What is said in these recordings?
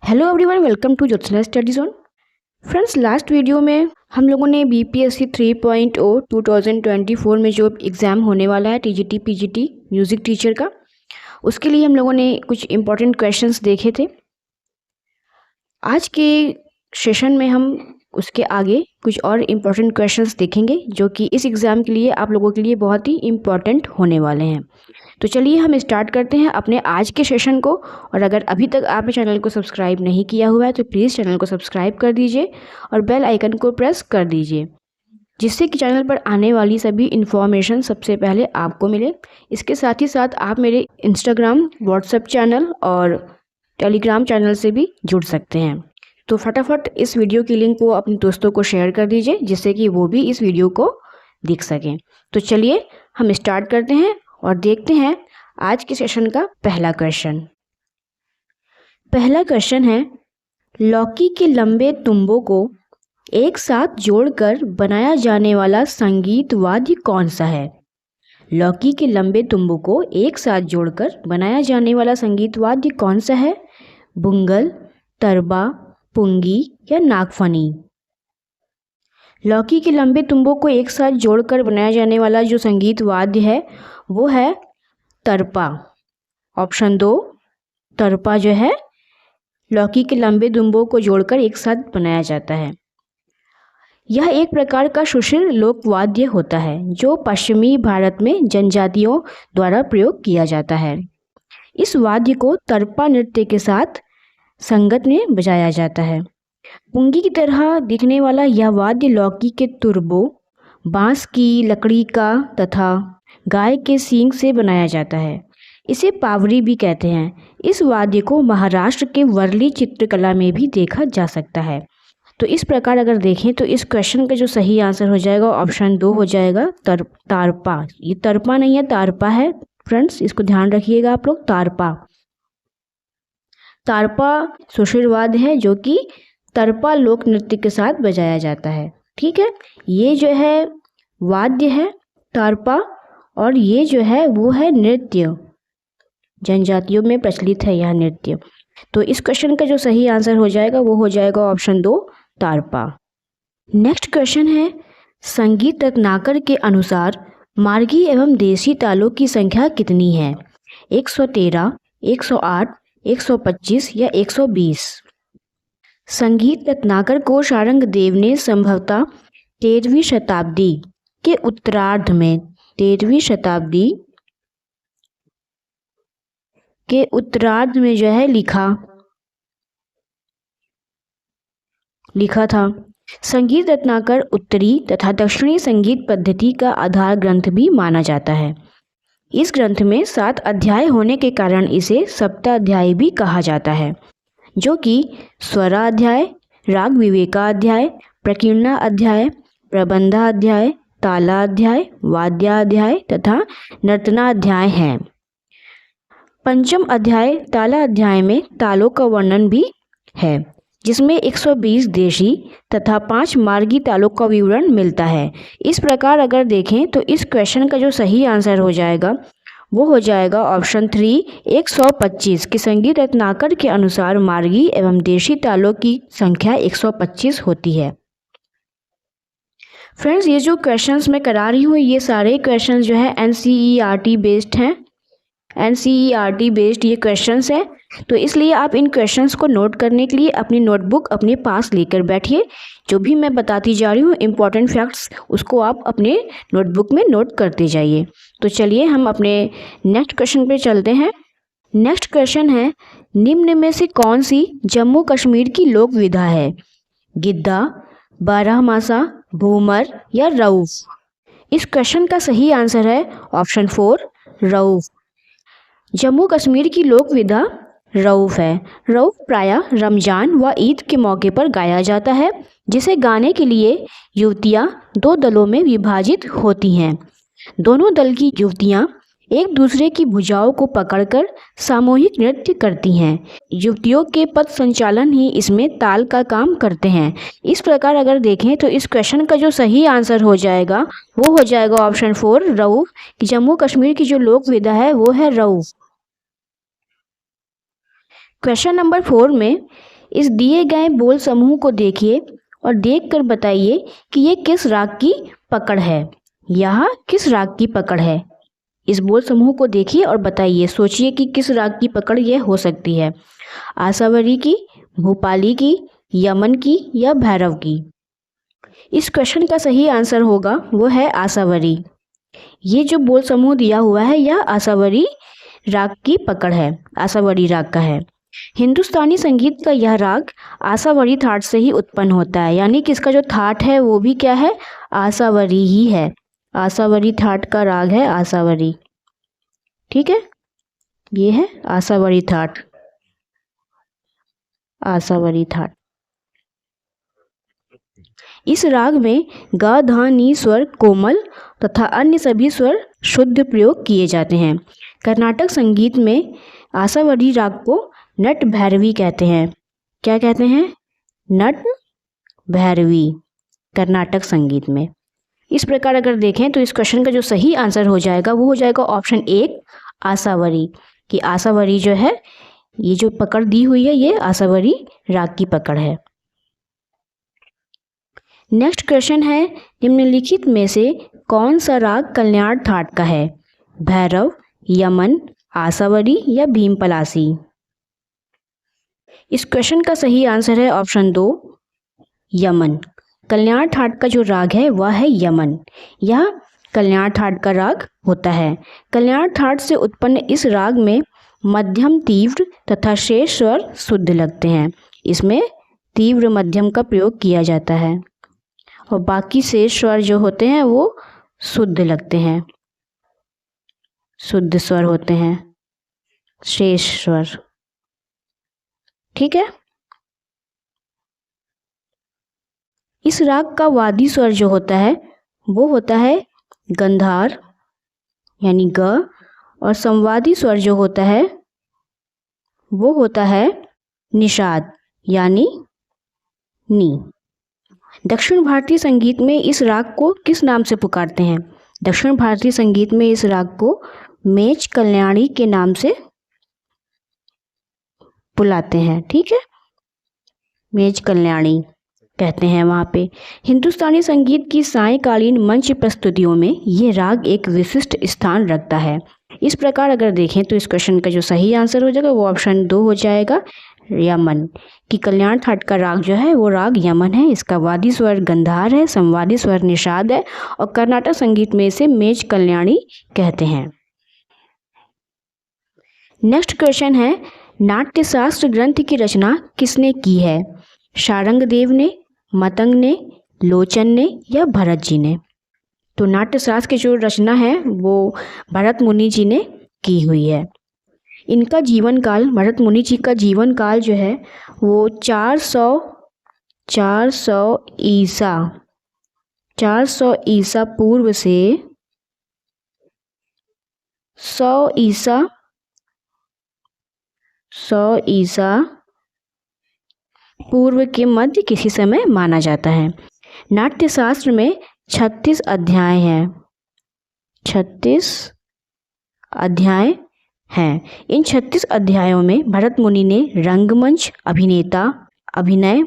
Hello everyone, welcome to Jyotsna study zone. Friends, last video में हम लोगों ने बीपीएससी 3.0 2024 में जो एग्ज़ाम होने वाला है टीजीटी पीजीटी म्यूज़िक टीचर का, उसके लिए हम लोगों ने कुछ इम्पोर्टेंट क्वेश्चंस देखे थे। आज के सेशन में हम उसके आगे कुछ और इम्पोर्टेंट क्वेश्चंस देखेंगे जो कि इस एग्ज़ाम के लिए आप लोगों के लिए बहुत ही इम्पोर्टेंट होने वाले हैं। तो चलिए हम स्टार्ट करते हैं अपने आज के सेशन को। और अगर अभी तक आपने चैनल को सब्सक्राइब नहीं किया हुआ है तो प्लीज़ चैनल को सब्सक्राइब कर दीजिए और बेल आइकन को प्रेस कर दीजिए, जिससे कि चैनल पर आने वाली सभी इन्फॉर्मेशन सबसे पहले आपको मिले। इसके साथ ही साथ आप मेरे इंस्टाग्राम, व्हाट्सएप चैनल और टेलीग्राम चैनल से भी जुड़ सकते हैं। तो फटाफट इस वीडियो की लिंक को अपने दोस्तों को शेयर कर दीजिए, जिससे कि वो भी इस वीडियो को देख सकें। तो चलिए हम स्टार्ट करते हैं और देखते हैं आज के सेशन का पहला क्वेश्चन। पहला क्वेश्चन है, लौकी के लंबे तुम्बों को एक साथ जोड़कर बनाया जाने वाला संगीत वाद्य कौन सा है? लौकी के लंबे तुम्बों को एक साथ जोड़कर बनाया जाने वाला संगीत वाद्य कौन सा है? बुंगल, तरबा, पुंगी या नागफनी? लौकी के लंबे तुम्बों को एक साथ जोड़कर बनाया जाने वाला जो संगीत वाद्य है वो है तरपा। ऑप्शन 2, तरपा जो है लौकी के लंबे तुम्बों को जोड़कर एक साथ बनाया जाता है। यह एक प्रकार का सुशील लोक वाद्य होता है जो पश्चिमी भारत में जनजातियों द्वारा प्रयोग किया जाता है। इस वाद्य को तरपा नृत्य के साथ संगत में बजाया जाता है। पुंगी की तरह दिखने वाला यह वाद्य लौकी के तुरबों, बांस की लकड़ी का तथा गाय के सींग से बनाया जाता है। इसे पावरी भी कहते हैं। इस वाद्य को महाराष्ट्र के वर्ली चित्रकला में भी देखा जा सकता है। तो इस प्रकार अगर देखें तो इस क्वेश्चन का जो सही आंसर हो जाएगा ऑप्शन 2 हो जाएगा, तारपा। ये तरपा नहीं है, तारपा है फ्रेंड्स, इसको ध्यान रखिएगा आप लोग। तारपा सुशील वाद्य है जो कि तरपा लोक नृत्य के साथ बजाया जाता है। ठीक है, ये जो है वाद्य है तारपा और ये जो है वो है नृत्य, जनजातियों में प्रचलित है यह नृत्य। तो इस क्वेश्चन का जो सही आंसर हो जाएगा वो हो जाएगा ऑप्शन 2, तारपा। नेक्स्ट क्वेश्चन है, संगीत रत्नाकर के अनुसार मार्गी एवं देसी तालों की संख्या कितनी है? 113, 108, 125 या 120? संगीत रत्नाकर को शारंगदेव ने संभवतः 13वीं शताब्दी के उत्तरार्ध में 13वीं शताब्दी के उत्तरार्ध में जो है लिखा था। संगीत रत्नाकर उत्तरी तथा दक्षिणी संगीत पद्धति का आधार ग्रंथ भी माना जाता है। इस ग्रंथ में 7 अध्याय होने के कारण इसे सप्ताध्यायी भी कहा जाता है, जो कि स्वराध्याय, राग विवेकाध्याय, प्रकीर्णाध्याय, प्रबंधाध्याय, तालाध्याय, वाद्याध्याय तथा नर्तनाध्याय हैं। पंचम अध्याय तालाध्याय में तालों का वर्णन भी है, जिसमें 120 देशी तथा 5 मार्गी तालों का विवरण मिलता है। इस प्रकार अगर देखें तो इस क्वेश्चन का जो सही आंसर हो जाएगा वो हो जाएगा ऑप्शन 3, 125 कि संगीत रत्नाकर के अनुसार मार्गी एवं देशी तालों की संख्या 125 होती है। फ्रेंड्स, ये जो क्वेश्चंस मैं करा रही हूँ ये सारे क्वेश्चंस जो है एनसीईआरटी बेस्ड हैं। एनसीईआरटी बेस्ड ये क्वेश्चंस हैं, तो इसलिए आप इन क्वेश्चंस को नोट करने के लिए अपनी नोटबुक अपने पास लेकर बैठिए। जो भी मैं बताती जा रही हूँ इम्पॉर्टेंट फैक्ट्स, उसको आप अपने नोटबुक में नोट करते जाइए। तो चलिए हम अपने नेक्स्ट क्वेश्चन पे चलते हैं। नेक्स्ट क्वेश्चन है, निम्न में से कौन सी जम्मू कश्मीर की लोक विधा है? गिद्दा, बारहमासा, भूमर या रऊफ? इस क्वेश्चन का सही आंसर है ऑप्शन 4, रऊफ। जम्मू कश्मीर की लोक विधा रऊफ है। रऊफ प्रायः रमजान व ईद के मौके पर गाया जाता है, जिसे गाने के लिए युवतियां 2 दलों में विभाजित होती हैं। दोनों दल की युवतियां एक दूसरे की भुजाओं को पकड़कर सामूहिक नृत्य करती हैं। युवतियों के पद संचालन ही इसमें ताल का काम करते हैं। इस प्रकार अगर देखें तो इस क्वेश्चन का जो सही आंसर हो जाएगा वो हो जाएगा ऑप्शन 4, रऊफ। जम्मू कश्मीर की जो लोक विधा है वो है रऊफ। क्वेश्चन नंबर 4 में इस दिए गए बोल समूह को देखिए और देखकर बताइए कि ये किस राग की पकड़ है। यह किस राग की पकड़ है। इस बोल समूह को देखिए और बताइए, सोचिए कि किस राग की पकड़ ये हो सकती है। आसावरी की, भूपाली की, यमन की या भैरव की। इस क्वेश्चन का सही आंसर होगा वो है आसावरी। ये जो बोल समूह दिया हुआ है यह आसावरी राग की पकड़ है, आसावरी राग का है। हिंदुस्तानी संगीत का यह राग आसावरी थाट से ही उत्पन्न होता है, यानी कि इसका जो थाट है वो भी क्या है, आसावरी ही है। आसावरी थाट का राग है आसावरी। ठीक है, ये है आसावरी थाट, आसावरी थाट। इस राग में ग ध नी स्वर कोमल तथा अन्य सभी स्वर शुद्ध प्रयोग किए जाते हैं। कर्नाटक संगीत में आसावरी राग को नट भैरवी कहते हैं। क्या कहते हैं? नट भैरवी कर्नाटक संगीत में। इस प्रकार अगर देखें तो इस क्वेश्चन का जो सही आंसर हो जाएगा वो हो जाएगा ऑप्शन 1 आसावरी, कि आसावरी जो है, ये जो पकड़ दी हुई है ये आसावरी राग की पकड़ है। नेक्स्ट क्वेश्चन है, निम्नलिखित में से कौन सा राग कल्याण थाट का है? भैरव, यमन, आसावरी या भीमपलासी। इस क्वेश्चन का सही आंसर है ऑप्शन 2 यमन। कल्याण थाट का जो राग है वह है यमन। यह कल्याण थाट का राग होता है। कल्याण थाट से उत्पन्न इस राग में मध्यम, तीव्र तथा शेष स्वर शुद्ध लगते हैं। इसमें तीव्र मध्यम का प्रयोग किया जाता है और बाकी शेष स्वर जो होते हैं वो शुद्ध लगते हैं, शुद्ध स्वर होते हैं, शेष स्वर। ठीक है। इस राग का वादी स्वर जो होता है वो होता है गंधार यानी ग, और संवादी स्वर जो होता है वो होता है निषाद यानी नी। दक्षिण भारतीय संगीत में इस राग को किस नाम से पुकारते हैं? दक्षिण भारतीय संगीत में इस राग को मेच कल्याणी के नाम से बुलाते हैं। ठीक है, मेच कल्याणी कहते हैं वहाँ पे। हिंदुस्तानी संगीत की सायंकालीन मंच प्रस्तुतियों में ये राग एक विशिष्ट स्थान रखता है। इस प्रकार अगर देखें तो इस क्वेश्चन का जो सही आंसर हो जाएगा वो ऑप्शन 2 हो जाएगा यमन, कि कल्याण थाट का राग जो है वो राग यमन है। इसका वादी स्वर गंधार है, संवादी स्वर निषाद है और कर्नाटक संगीत में इसे मेच कल्याणी कहते हैं। नेक्स्ट क्वेश्चन है, नाट्यशास्त्र ग्रंथ की रचना किसने की है? शारंगदेव ने, मतंग ने, लोचन ने या भरत जी ने। तो नाट्यशास्त्र की जो रचना है वो भरत मुनि जी ने की हुई है। इनका जीवन काल, भरत मुनि जी का जीवन काल जो है वो 400 ईसा पूर्व से 100 ईसा पूर्व के मध्य किसी समय माना जाता है। नाट्यशास्त्र में 36 अध्याय हैं, 36 अध्याय हैं। इन 36 अध्यायों में भरत मुनि ने रंगमंच, अभिनेता, अभिनय,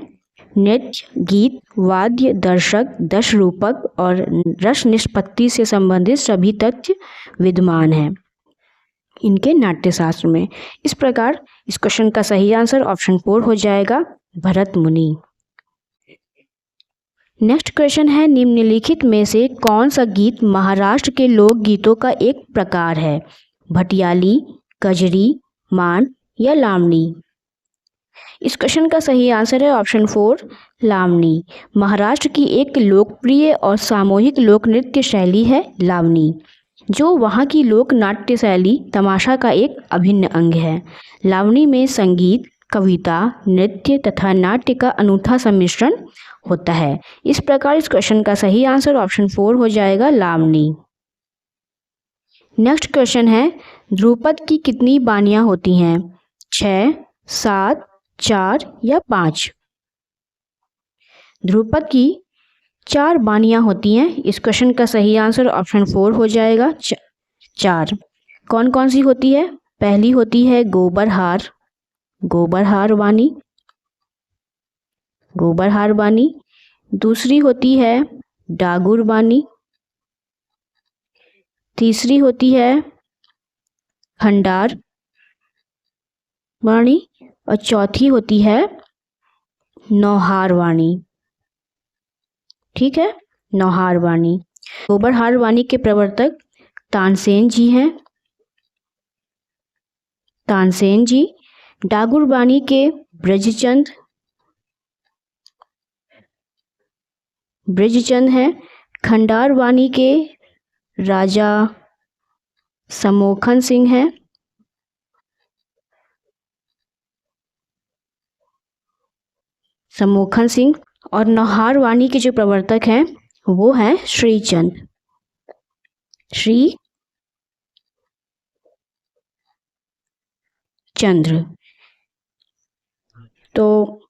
नृत्य, गीत, वाद्य, दर्शक, दश रूपक और रस निष्पत्ति से संबंधित सभी तथ्य विद्यमान हैं इनके नाट्यशास्त्र में। इस प्रकार इस क्वेश्चन का सही आंसर ऑप्शन 4 हो जाएगा भरत मुनि। नेक्स्ट क्वेश्चन है, निम्नलिखित में से कौन सा गीत महाराष्ट्र के लोक गीतों का एक प्रकार है? भटियाली, कजरी, मान या लावनी। इस क्वेश्चन का सही आंसर है ऑप्शन 4 लावनी। महाराष्ट्र की एक लोकप्रिय और सामूहिक लोक नृत्य शैली है लावनी, जो वहाँ की लोक नाट्य शैली तमाशा का एक अभिन्न अंग है। लावनी में संगीत, कविता, नृत्य तथा नाट्य का अनूठा सम्मिश्रण होता है। इस प्रकार इस क्वेश्चन का सही आंसर ऑप्शन 4 हो जाएगा लावनी। नेक्स्ट क्वेश्चन है, ध्रुपद की कितनी बानियां होती हैं? 6, 7, 4 या 5। ध्रुपद की 4 बानियां होती हैं। इस क्वेश्चन का सही आंसर ऑप्शन 4 हो जाएगा 4। कौन कौन सी होती है? पहली होती है गोबरहार बानी, गोबरहार बानी। दूसरी होती है डागुर बानी। तीसरी होती है खंडार वाणी और चौथी होती है नौहार वाणी। ठीक है, नौहार वाणी। गोबरहार वाणी के प्रवर्तक तानसेन जी हैं। तानसेन जी। डागुर वाणी के ब्रजचंद हैं। खंडार वाणी के राजा समोखन सिंह हैं। समोखन सिंह। और नौहार वाणी के जो प्रवर्तक हैं वो हैं श्रीचंद। चंद्र। तो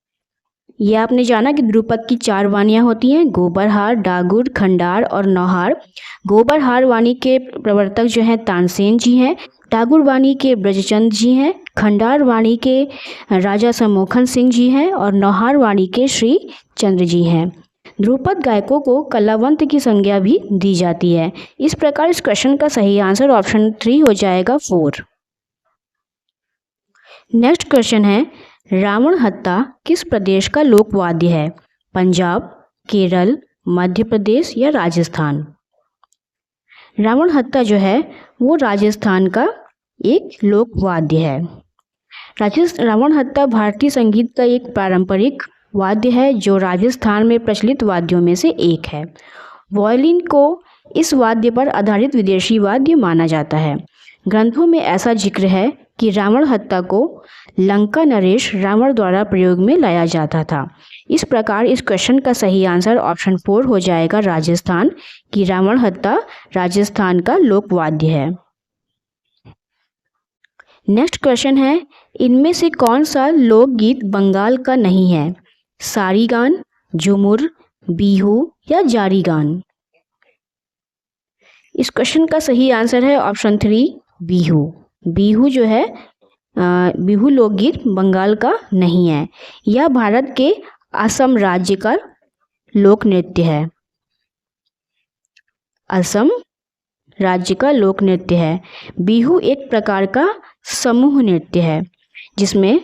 ये आपने जाना कि ध्रुपद की 4 वाणियाँ होती हैं, गोबरहार, डागुर, खंडार और नौहार। गोबरहार वाणी के प्रवर्तक जो हैं तानसेन जी हैं। डागुर वाणी के ब्रजचंद जी हैं। खंडार वाणी के राजा समोखन सिंह जी हैं और नौहार वाणी के श्री चंद्र जी हैं। ध्रुपद गायकों को कलावंत की संज्ञा भी दी जाती है। इस प्रकार इस क्वेश्चन का सही आंसर ऑप्शन 3 हो जाएगा 4। नेक्स्ट क्वेश्चन है, रावण हत्ता किस प्रदेश का लोकवाद्य है? पंजाब, केरल, मध्य प्रदेश या राजस्थान? रावण हत्ता जो है वो राजस्थान का एक लोकवाद्य है। रावण हत्ता भारतीय संगीत का एक पारंपरिक वाद्य है जो राजस्थान में प्रचलित वाद्यों में से एक है। वायलिन को इस वाद्य पर आधारित विदेशी वाद्य माना जाता है। ग्रंथों में ऐसा जिक्र है कि रावण हत्ता को लंका नरेश रावण द्वारा प्रयोग में लाया जाता था। इस प्रकार इस क्वेश्चन का सही आंसर ऑप्शन 4 हो जाएगा राजस्थान, कि रावण हत्ता राजस्थान का लोकवाद्य है। नेक्स्ट क्वेश्चन है, इनमें से कौन सा लोकगीत बंगाल का नहीं है? सारी गान, झूमुर, बिहू या जारी गान? इस क्वेश्चन का सही आंसर है ऑप्शन 3 बिहू। बिहू जो है बिहू लोकगीत बंगाल का नहीं है। यह भारत के असम राज्य का लोक नृत्य है। असम राज्य का लोक नृत्य है। बिहू एक प्रकार का समूह नृत्य है जिसमें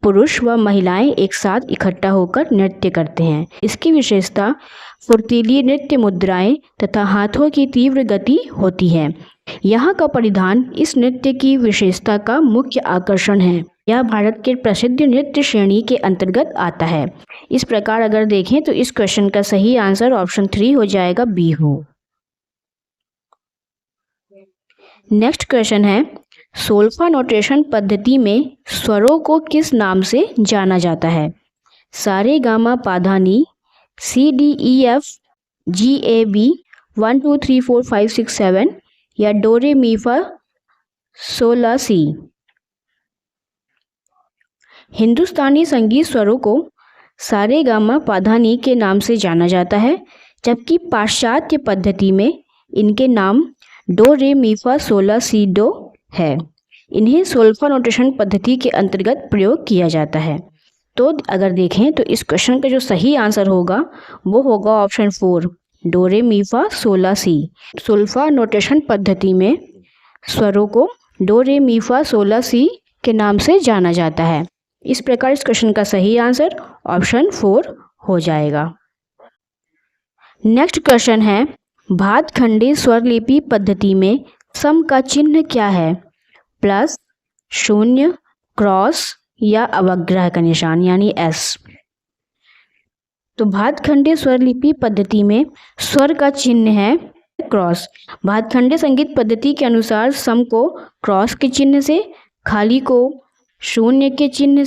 पुरुष व महिलाएं एक साथ इकट्ठा होकर नृत्य करते हैं। इसकी विशेषता फुर्तीली नृत्य मुद्राएं तथा हाथों की तीव्र गति होती है। यहाँ का परिधान इस नृत्य की विशेषता का मुख्य आकर्षण है। यह भारत के प्रसिद्ध नृत्य श्रेणी के अंतर्गत आता है। इस प्रकार अगर देखें तो इस क्वेश्चन का सही आंसर ऑप्शन 3 हो जाएगा बिहू। नेक्स्ट क्वेश्चन है, सोल्फा नोटेशन पद्धति में स्वरों को किस नाम से जाना जाता है? सारे गामा पाधानी, C D E F G A B 1 2 3 4 5 6 7 या डोरे मीफा सोला सी? हिंदुस्तानी संगीत स्वरों को सारे गामा पाधानी के नाम से जाना जाता है, जबकि पाश्चात्य पद्धति में इनके नाम डो रे मीफा सोला सी डो है। इन्हें सोल्फा नोटेशन पद्धति के अंतर्गत प्रयोग किया जाता है। तो अगर देखें तो इस क्वेश्चन का जो सही आंसर होगा वो होगा ऑप्शन 4 डो रे मीफा सोला सी। सोल्फा नोटेशन पद्धति में स्वरों को डो रे मीफा सोला सी के नाम से जाना जाता है। इस प्रकार इस क्वेश्चन का सही आंसर ऑप्शन 4 हो जाएगा। नेक्स्ट क्वेश्चन है, भातखंडी स्वरलिपि पद्धति में सम का चिन्ह क्या है? प्लस, शून्य, क्रॉस या अवग्रह का निशान यानी एस। तो भातखंडी स्वरलिपि पद्धति में स्वर का चिन्ह है क्रॉस। भातखंडी संगीत पद्धति के अनुसार सम को क्रॉस के चिन्ह से, खाली को शून्य के चिन्ह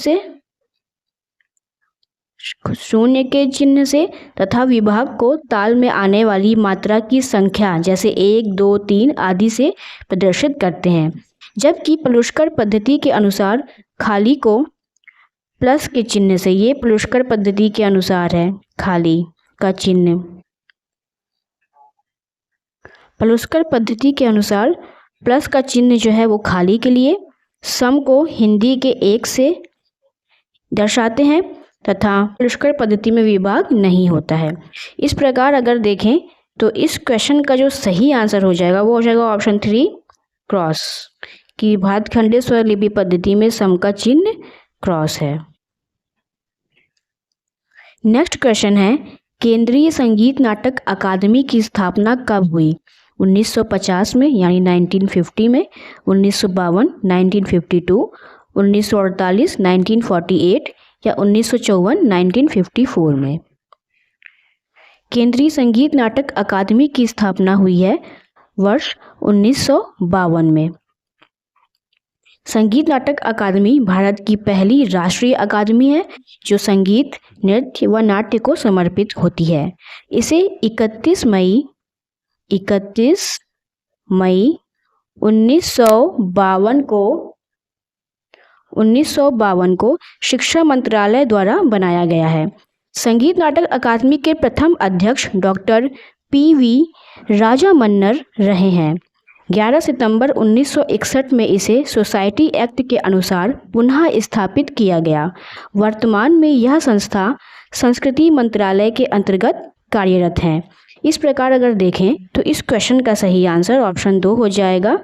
से तथा विभाग को ताल में आने वाली मात्रा की संख्या जैसे 1 2 3 आदि से प्रदर्शित करते हैं। जबकि पलुष्कर पद्धति के अनुसार खाली को प्लस के चिन्ह से, ये पलुष्कर पद्धति के अनुसार है खाली का चिन्ह। पलुष्कर पद्धति के अनुसार प्लस का चिन्ह जो है वो खाली के लिए, सम को हिंदी के 1 से दर्शाते हैं तथा पुष्कर पद्धति में विभाग नहीं होता है। इस प्रकार अगर देखें तो इस क्वेश्चन का जो सही आंसर हो जाएगा वो हो जाएगा ऑप्शन 3 क्रॉस, कि भातखंडे स्वरलिपि पद्धति में सम का चिन्ह क्रॉस है। नेक्स्ट क्वेश्चन है, केंद्रीय संगीत नाटक अकादमी की स्थापना कब हुई? 1950 में यानी 1950 में, 1952 1952, 1948 1948 या 1954 1954 में। केंद्रीय संगीत नाटक अकादमी की स्थापना हुई है वर्ष 1952 में। संगीत नाटक अकादमी भारत की पहली राष्ट्रीय अकादमी है जो संगीत, नृत्य व नाट्य को समर्पित होती है। इसे 31 मई 1952 को शिक्षा मंत्रालय द्वारा बनाया गया है। संगीत नाटक अकादमी के प्रथम अध्यक्ष डॉक्टर PV राजामन्नर रहे हैं। 11 सितंबर 1961 में इसे सोसाइटी एक्ट के अनुसार पुनः स्थापित किया गया। वर्तमान में यह संस्था संस्कृति मंत्रालय के अंतर्गत कार्यरत है। इस प्रकार अगर देखें तो इस क्वेश्चन का सही आंसर ऑप्शन 2 हो जाएगा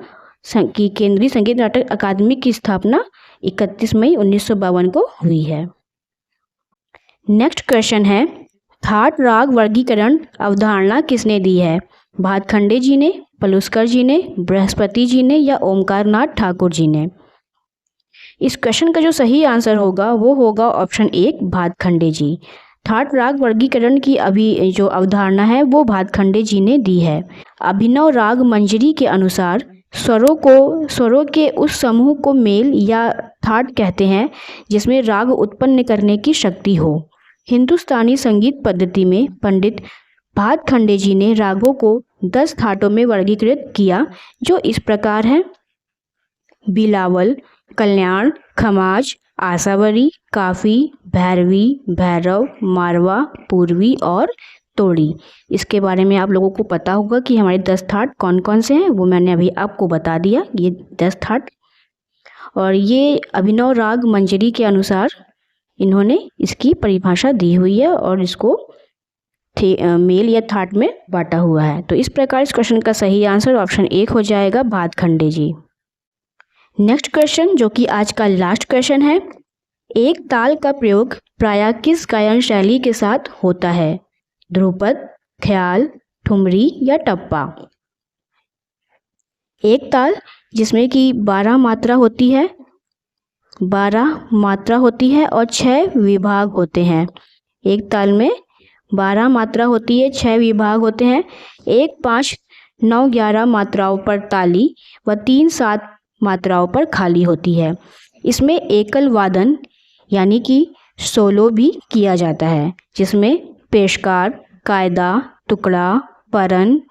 कि केंद्रीय संगीत नाटक अकादमी की स्थापना 31 मई 1952 को हुई है। नेक्स्ट क्वेश्चन है, थाट राग वर्गीकरण अवधारणा किसने दी है? भातखंडे जी ने, पलुस्कर जी ने, बृहस्पति जी ने या ओमकार नाथ ठाकुर जी ने? इस क्वेश्चन का जो सही आंसर होगा वो होगा ऑप्शन 1 भातखंडे जी। थाट राग वर्गीकरण की अभी जो अवधारणा है वो भातखंडे जी ने दी है। अभिनव राग मंजरी के अनुसार स्वरों के उस समूह को मेल या थाट कहते हैं जिसमें राग उत्पन्न करने की शक्ति हो। हिंदुस्तानी संगीत पद्धति में पंडित भातखंडे जी ने रागों को 10 थाटों में वर्गीकृत किया जो इस प्रकार हैं: बिलावल, कल्याण, खमाज, आसावरी, काफी, भैरवी, भैरव, मारवा, पूर्वी और तोड़ी। इसके बारे में आप लोगों को पता होगा कि हमारे 10 थाट कौन कौन से हैं, वो मैंने अभी आपको बता दिया, ये 10 थाट। और ये अभिनव राग मंजरी के अनुसार इन्होंने इसकी परिभाषा दी हुई है और इसको मेल या थाट में बांटा हुआ है। तो इस प्रकार इस क्वेश्चन का सही आंसर ऑप्शन 1 हो जाएगा भातखंडे जी। नेक्स्ट क्वेश्चन जो कि आज का लास्ट क्वेश्चन है, एक ताल का प्रयोग प्रायः किस गायन शैली के साथ होता है? ध्रुपद, ख्याल, ठुमरी या टप्पा? एक ताल जिसमें कि 12 मात्रा होती है, 12 मात्रा होती है और 6 विभाग होते हैं। एक ताल में 12 मात्रा होती है, 6 विभाग होते हैं। 1, 5, 9, 11 मात्राओं पर ताली व 3, 7 मात्राओं पर खाली होती है। इसमें एकल वादन यानी कि सोलो भी किया जाता है जिसमें पेशकार, कायदा, टुकड़ा, परन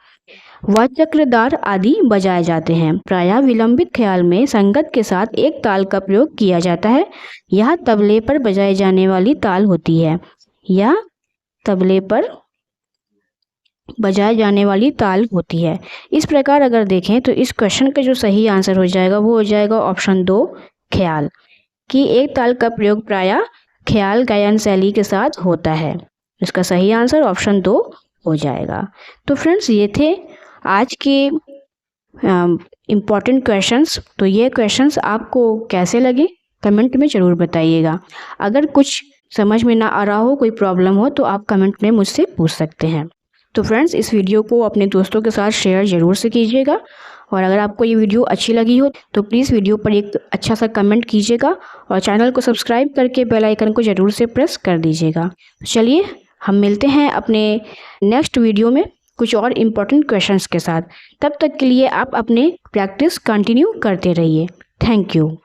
व चक्रधार आदि बजाए जाते हैं। प्रायः विलंबित ख्याल में संगत के साथ एक ताल का प्रयोग किया जाता है। यह तबले पर बजाई जाने वाली ताल होती है। यह तबले पर बजाए जाने वाली ताल होती है। इस प्रकार अगर देखें तो इस क्वेश्चन का जो सही आंसर हो जाएगा वो हो जाएगा ऑप्शन 2 ख्याल, कि एक ताल का प्रयोग प्रायः ख्याल गायन शैली के साथ होता है। इसका सही आंसर ऑप्शन 2 हो जाएगा। तो फ्रेंड्स ये थे आज के इम्पॉर्टेंट क्वेश्चंस। तो ये क्वेश्चंस आपको कैसे लगे कमेंट में ज़रूर बताइएगा। अगर कुछ समझ में ना आ रहा हो, कोई प्रॉब्लम हो, तो आप कमेंट में मुझसे पूछ सकते हैं। तो फ्रेंड्स इस वीडियो को अपने दोस्तों के साथ शेयर ज़रूर से कीजिएगा और अगर आपको ये वीडियो अच्छी लगी हो तो प्लीज़ वीडियो पर एक अच्छा सा कमेंट कीजिएगा और चैनल को सब्सक्राइब करके बेल आइकन को ज़रूर से प्रेस कर दीजिएगा। चलिए हम मिलते हैं अपने नेक्स्ट वीडियो में कुछ और इम्पोर्टेंट क्वेश्चंस के साथ। तब तक के लिए आप अपने प्रैक्टिस कंटिन्यू करते रहिए। Thank you.